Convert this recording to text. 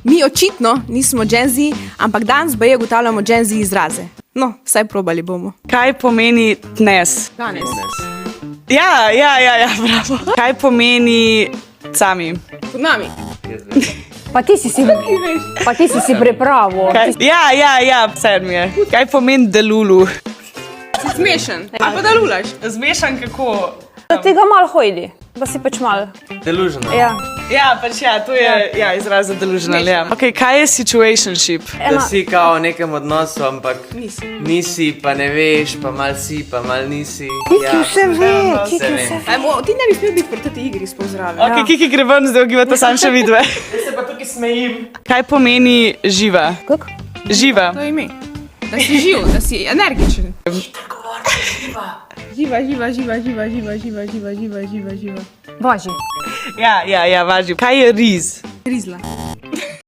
Mi očitno nismo Gen Z, ampak danes baje ugotavljamo Gen Z izraze. No, vsaj probali bomo. Kaj pomeni tnes? Danes. Ja, bravo. Kaj pomeni cami? Pod nami. Pa ti si si pripravil. Ja, vse mi je. Kaj pomeni delulu? Si smešen. Ali pa da lulaš. Zmešan kako? Da ti ga malo hojdi, da si pač malo. Delužno. Ja. To je izraz za delusional. Ja. Okay, kaj je situationship? Da si kao v nekem odnosu, ampak Nisi. nisi, pa ne veš, pa mal si, pa mal nisi. Kiki vse ve, Kiki vse vse ve. Ajmo, ti ne bi smel biti pri teti igri sploh zraven. Ok, Kiki gre ven, zdaj ogibate sam še vidve. Jaz se pa tukaj smejim. Kaj pomeni živa? Kako? Živa. To je ime. Da si živ, da si energičen. Živa. Važi. Ja, važi. Kaj je riz? Rizla.